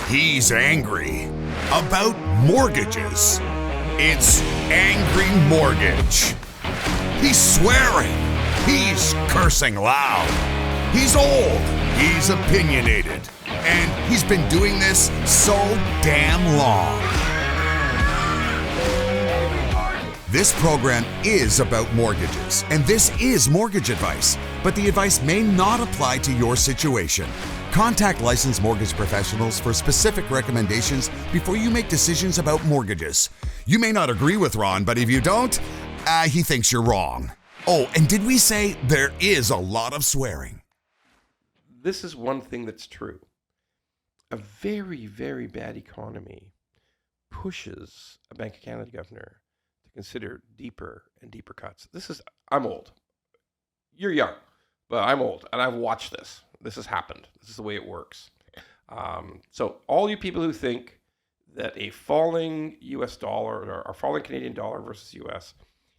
He's angry about mortgages. It's Angry Mortgage. He's swearing. He's cursing loud. He's old. He's opinionated. And he's been doing this so damn long. This program is about mortgages, and this is mortgage advice, but the advice may not apply to your situation. Contact licensed mortgage professionals for specific recommendations before you make decisions about mortgages. You may not agree with Ron, but if you don't, he thinks you're wrong. Oh, and did we say there is a lot of swearing? This is one thing that's true. A very, very bad economy pushes a Bank of Canada governor to consider deeper and deeper cuts. I'm old. You're young, but I'm old, and I've watched this. This has happened. This is the way it works. So all you people who think that a falling U.S. dollar or falling Canadian dollar versus U.S.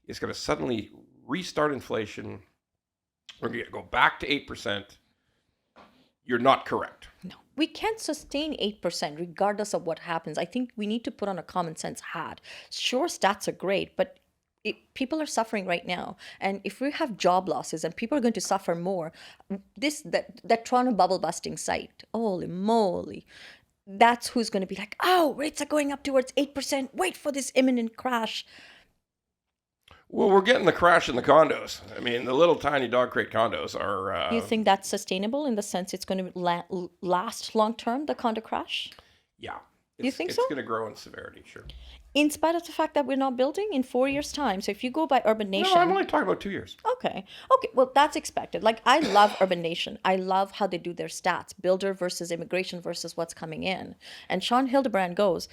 is going to suddenly restart inflation, we're going to go back to 8%, you're not correct. No, we can't sustain 8% regardless of what happens. I think we need to put on a common sense hat. Sure, stats are great, but people are suffering right now. And if we have job losses and people are going to suffer more, that Toronto bubble busting site, holy moly, that's who's going to be like, oh, rates are going up towards 8%. Wait for this imminent crash. Well, we're getting the crash in the condos. I mean, the little tiny dog crate condos are... You think that's sustainable in the sense it's going to last long term, the condo crash? Yeah. You think so? It's going to grow in severity, sure. In spite of the fact that we're not building in 4 years' time. So if you go by Urban Nation... No, I'm only talking about 2 years. Okay, well, that's expected. Like, I love Urban Nation. I love how they do their stats. Builder versus immigration versus what's coming in. And Sean Hildebrand goes...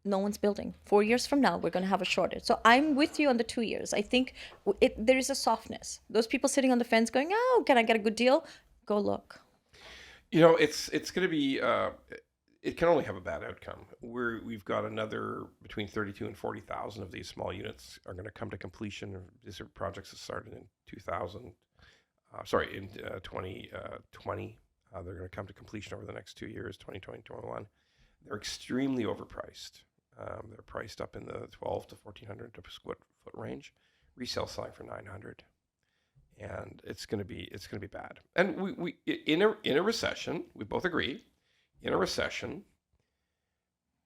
No one's building. 4 years from now, we're going to have a shortage. So I'm with you on the 2 years. I think there is a softness. Those people sitting on the fence going, oh, can I get a good deal? Go look. You know, it's going to be, it can only have a bad outcome. We've got another between 32 and 40,000 of these small units are going to come to completion. These are projects that started in 2020. They're going to come to completion over the next 2 years, 2020, 2021. They're extremely overpriced. They're priced up in the $1,200 to $1,400 per square foot range. Resale selling for $900, and it's going to be bad. And we in a recession, we both agree, in a recession,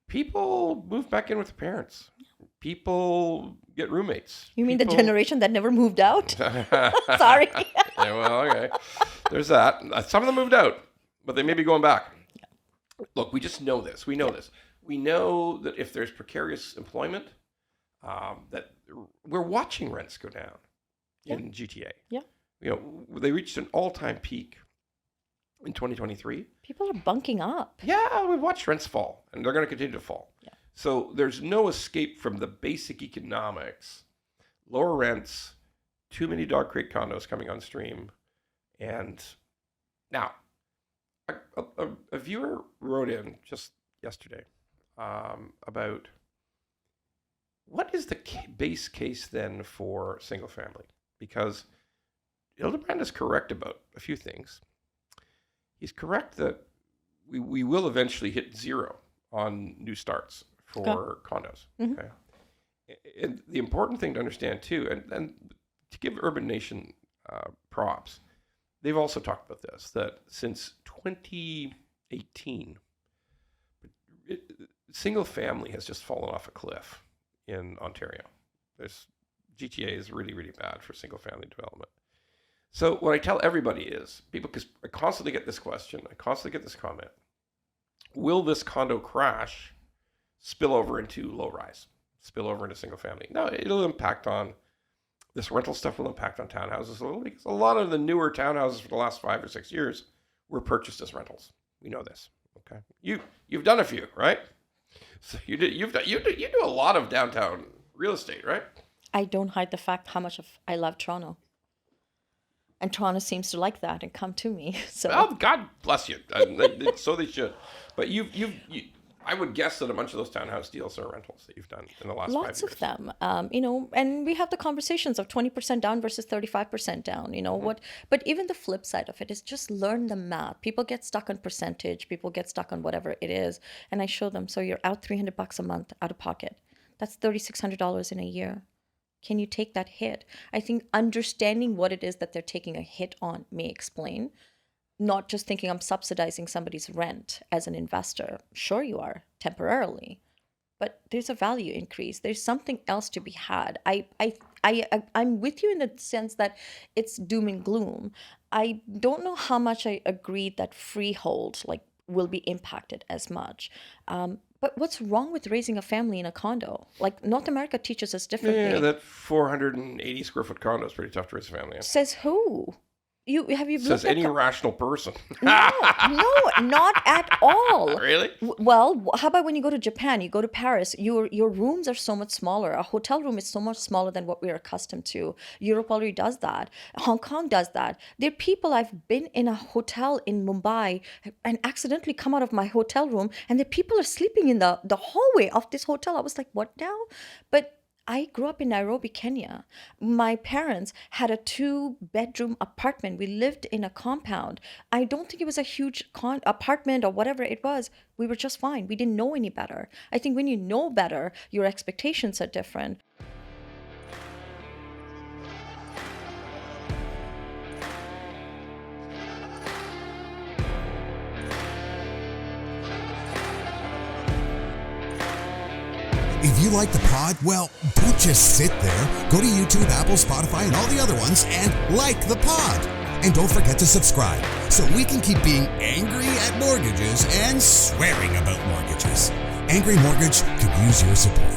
people move back in with their parents. People get roommates. You mean the generation that never moved out? Sorry. Yeah, well, okay. There's that. Some of them moved out, but they may be going back. Look, we just know this. We know this. We know that if there's precarious employment, that we're watching rents go down in GTA. Yeah. You know, they reached an all-time peak in 2023. People are bunking up. Yeah, we've watched rents fall, and they're going to continue to fall. Yeah. So there's no escape from the basic economics. Lower rents, too many dog crate condos coming on stream, and now... A viewer wrote in just yesterday about what is the base case then for single family? Because Hildebrand is correct about a few things. He's correct that we will eventually hit zero on new starts for condos. Mm-hmm. Okay, and the important thing to understand too, and to give Urban Nation props. They've also talked about this, that since 2018, single family has just fallen off a cliff in Ontario. GTA is really, really bad for single family development. So what I tell everybody is, people, because I constantly get this question, I constantly get this comment, will this condo crash spill over into low rise, spill over into single family? No, it'll impact on... This rental stuff will impact on townhouses a little because a lot of the newer townhouses for the last 5 or 6 years were purchased as rentals. We know this. Okay, you've done a few, right? So you do a lot of downtown real estate, right? I don't hide the fact how much I love Toronto, and Toronto seems to like that and come to me. So well, God bless you. So they should. But I would guess that a bunch of those townhouse deals are rentals that you've done in the last 5 Lots years. of them, and we have the conversations of 20% down versus 35% down, but even the flip side of it is just learn the math. People get stuck on percentage, people get stuck on whatever it is. And I show them, so you're out $300 a month out of pocket. That's $3,600 in a year. Can you take that hit? I think understanding what it is that they're taking a hit on may explain. Not just thinking I'm subsidizing somebody's rent as an investor. Sure you are, temporarily. But there's a value increase. There's something else to be had. I'm with you in the sense that it's doom and gloom. I don't know how much I agree that freehold will be impacted as much. But what's wrong with raising a family in a condo? North America teaches us differently. Yeah, that 480 square foot condo is pretty tough to raise a family in. Says who? Have you Says any rational person. No, not at all. Really? Well, how about when you go to Japan, you go to Paris, your rooms are so much smaller. A hotel room is so much smaller than what we're accustomed to. Europe already does that. Hong Kong does that. There are people, I've been in a hotel in Mumbai and accidentally come out of my hotel room, and the people are sleeping in the hallway of this hotel. I was like, what now? But I grew up in Nairobi, Kenya. My parents had a 2-bedroom apartment. We lived in a compound. I don't think it was a huge apartment or whatever it was. We were just fine. We didn't know any better. I think when you know better, your expectations are different. If you like the pod, well, don't just sit there. Go to YouTube, Apple, Spotify, and all the other ones and like the pod. And don't forget to subscribe so we can keep being angry at mortgages and swearing about mortgages. Angry Mortgage could use your support.